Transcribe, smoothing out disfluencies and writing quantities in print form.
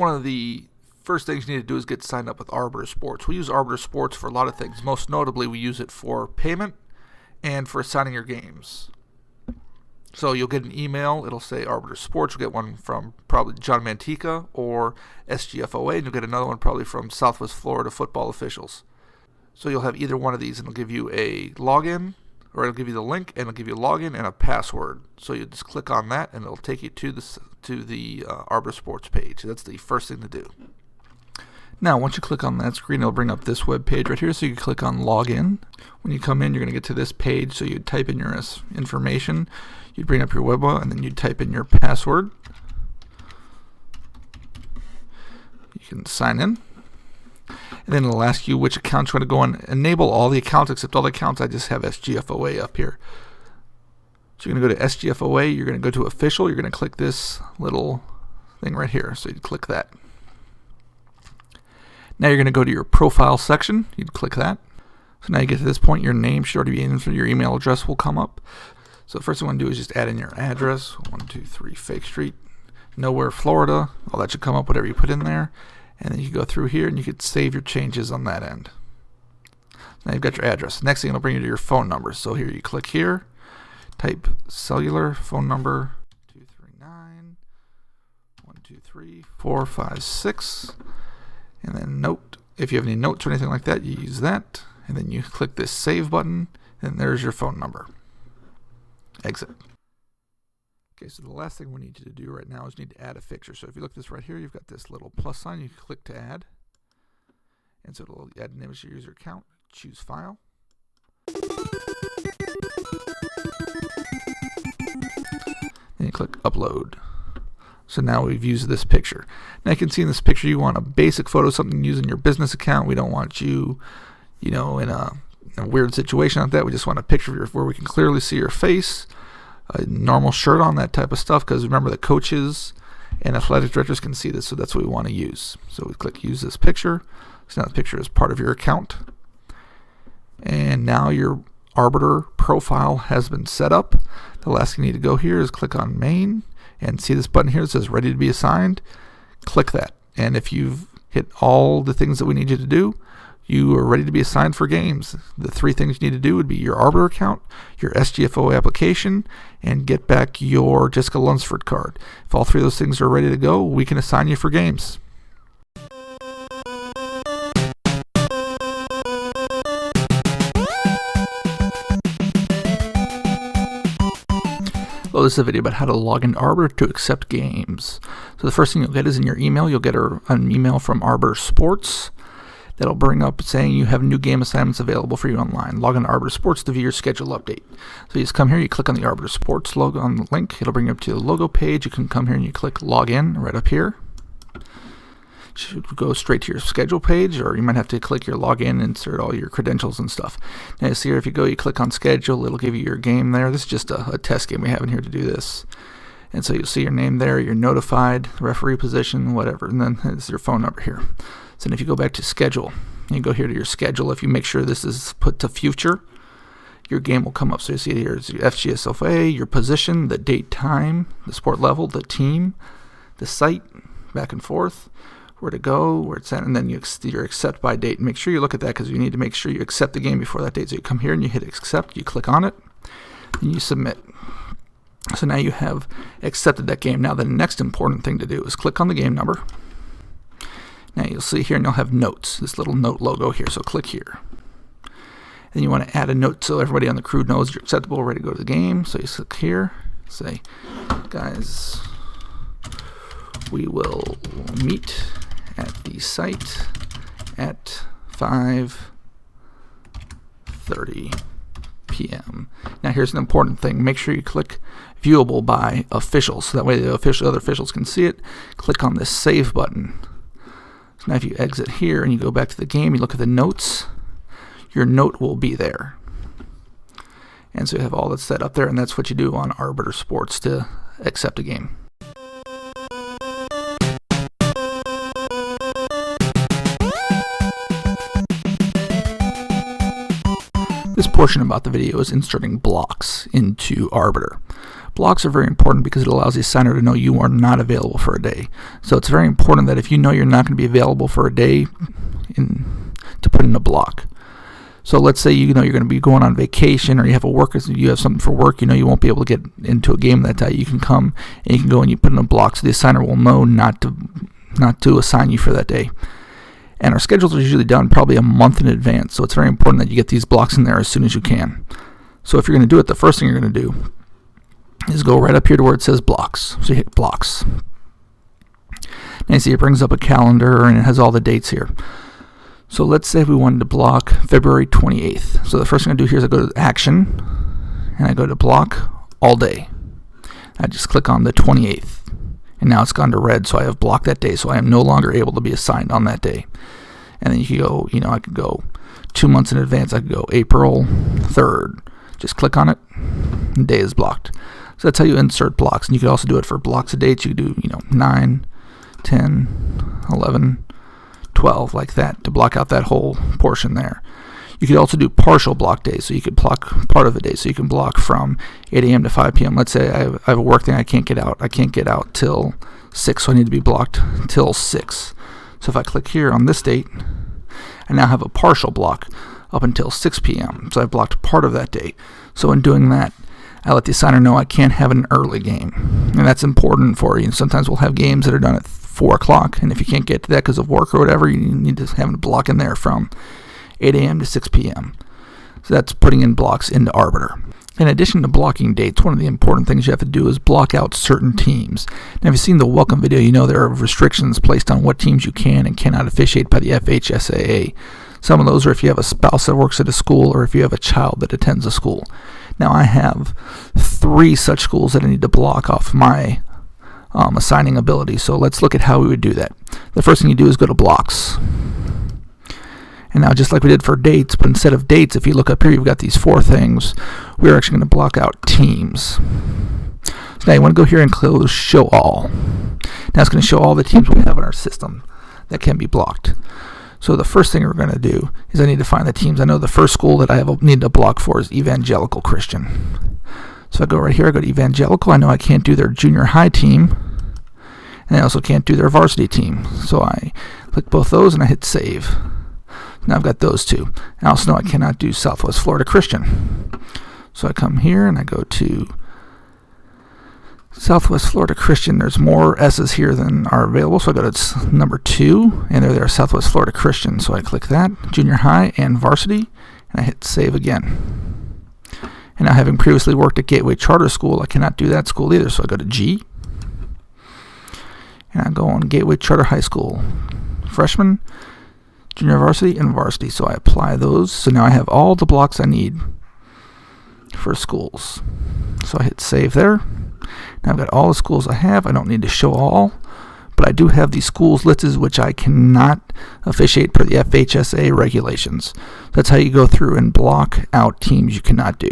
one of the first things you need to do is get signed up with Arbiter Sports. We use Arbiter Sports for a lot of things. Most notably, we use it for payment and for assigning your games. So you'll get an email. It'll say Arbiter Sports. You'll get one from probably John Mantica or SGFOA, and you'll get another one probably from Southwest Florida football officials. So you'll have either one of these, and it'll give you a login, or it'll give you the link, and it'll give you a login and a password. So you just click on that, and it'll take you to the Arbiter Sports page. That's the first thing to do. Now, once you click on that screen, it'll bring up this web page right here. So you click on Login. When you come in, you're going to get to this page. So you type in your information. You'd bring up your web, and then you'd type in your password. You can sign in. And then it'll ask you which accounts you want to go and enable all the accounts except all the accounts. I just have SGFOA up here. So you're going to go to SGFOA. You're going to go to Official. You're going to click this little thing right here. So you'd click that. Now you're going to go to your profile section. You'd click that. So now you get to this point, your name should already be in, your email address will come up. So the first thing you want to do is just add in your address, 123 Fake Street, Nowhere, Florida. All that should come up, whatever you put in there. And then you go through here and you could save your changes on that end. Now you've got your address. Next thing it'll bring you to your phone number. So here you click here, type cellular phone number 239 123 456, and then note. If you have any notes or anything like that, you use that. And then you click this save button, and there's your phone number. Exit. Okay, so the last thing we need you to do right now is you need to add a fixture. So if you look at this right here, you've got this little plus sign. You click to add. And so it'll add an image to your user account. Choose file. Then you click upload. So now we've used this picture. Now you can see in this picture you want a basic photo, something you use in your business account. We don't want you, in a weird situation like that. We just want a picture of where we can clearly see your face, a normal shirt on, that type of stuff, because remember the coaches and athletic directors can see this, so that's what we want to use. So we click use this picture. So now the picture is part of your account. And now your Arbiter profile has been set up. The last thing you need to go here is click on main and see this button here that says ready to be assigned. Click that. And if you've hit all the things that we need you to do, you are ready to be assigned for games. The three things you need to do would be your Arbiter account, your SGFOA application, and get back your Jessica Lunsford card. If all three of those things are ready to go, we can assign you for games. Well, this is a video about how to log into Arbiter to accept games. So the first thing you'll get is in your email, you'll get an email from Arbiter Sports. That'll bring up saying you have new game assignments available for you online. Log on to Arbiter Sports to view your schedule update. So you just come here, you click on the Arbiter Sports logo on the link. It'll bring you up to the logo page. You can come here and you click Login right up here. It should go straight to your schedule page, or you might have to click your login and insert all your credentials and stuff. Now you see here, if you go, you click on Schedule, it'll give you your game there. This is just a test game we have in here to do this. And so you'll see your name there, you're notified, referee position, whatever, and then it's your phone number here. So then if you go back to schedule, you go here to your schedule. If you make sure this is put to future, your game will come up. So you see here is your SGFOA, your position, the date, time, the sport level, the team, the site, back and forth, where to go, where it's at, and then your accept by date. Make sure you look at that because you need to make sure you accept the game before that date. So you come here and you hit accept, you click on it, and you submit. So now you have accepted that game. Now the next important thing to do is click on the game number. Now you'll see here and you'll have notes, this little note logo here, so click here. And you want to add a note so everybody on the crew knows you're acceptable, ready to go to the game. So you click here, say, guys, we will meet at the site at 5:30 p.m. Now here's an important thing. Make sure you click viewable by officials, so that way the other officials can see it. Click on this save button. So now if you exit here and you go back to the game, you look at the notes, your note will be there. And so you have all that set up there, and that's what you do on Arbiter Sports to accept a game. This portion about the video is inserting blocks into Arbiter. Blocks are very important because it allows the assigner to know you are not available for a day. So it's very important that if you know you're not going to be available for a day, to put in a block. So let's say you know you're going to be going on vacation, or you have something for work, you won't be able to get into a game that day. You can come and you can go and you put in a block so the assigner will know not to assign you for that day. And our schedules are usually done probably a month in advance, so it's very important that you get these blocks in there as soon as you can. So if you're going to do it, the first thing you're going to do is go right up here to where it says blocks. So you hit blocks. Now you see it brings up a calendar and it has all the dates here. So let's say we wanted to block February 28th. So the first thing I do here is I go to Action, and I go to Block All Day. I just click on the 28th, and now it's gone to red, so I have blocked that day, so I am no longer able to be assigned on that day. And then you can go, I could go 2 months in advance. I could go April 3rd. Just click on it, and day is blocked. So that's how you insert blocks, and you can also do it for blocks of dates. You could do, 9, 10, 11, 12, like that, to block out that whole portion there. You could also do partial block days, so you could block part of a day. So you can block from 8 a.m. to 5 p.m. Let's say I have a work thing I can't get out. I can't get out till 6, so I need to be blocked till 6. So if I click here on this date, I now have a partial block up until 6 p.m. So I've blocked part of that day. So in doing that, I let the assigner know I can't have an early game. And that's important for you. Sometimes we'll have games that are done at 4 o'clock, and if you can't get to that because of work or whatever, you need to have a block in there from 8 a.m. to 6 p.m. So that's putting in blocks into Arbiter. In addition to blocking dates, one of the important things you have to do is block out certain teams. Now, if you've seen the welcome video, you know there are restrictions placed on what teams you can and cannot officiate by the FHSAA. Some of those are if you have a spouse that works at a school or if you have a child that attends a school. Now, I have 3 such schools that I need to block off my assigning ability. So let's look at how we would do that. The first thing you do is go to blocks. And now, just like we did for dates, but instead of dates, if you look up here, you've got these 4 things. We're actually going to block out teams. So now you want to go here and close Show All. Now it's going to show all the teams we have in our system that can be blocked. So the first thing we're going to do is I need to find the teams. I know the first school that I need to block for is Evangelical Christian. So I go right here, I go to Evangelical. I know I can't do their junior high team, and I also can't do their varsity team. So I click both those and I hit save. Now I've got those 2. I also know I cannot do Southwest Florida Christian. So I come here and I go to Southwest Florida Christian. There's more S's here than are available, so I go to number 2, and there Southwest Florida Christian. So I click that, junior high and varsity, and I hit save again. And now, having previously worked at Gateway Charter School, I cannot do that school either, so I go to G, and I go on Gateway Charter High School, freshman, junior varsity, and varsity. So I apply those. So now I have all the blocks I need for schools. So I hit save there. Now I've got all the schools I have. I don't need to show all, but I do have these schools listed which I cannot officiate per the FHSA regulations. That's how you go through and block out teams you cannot do.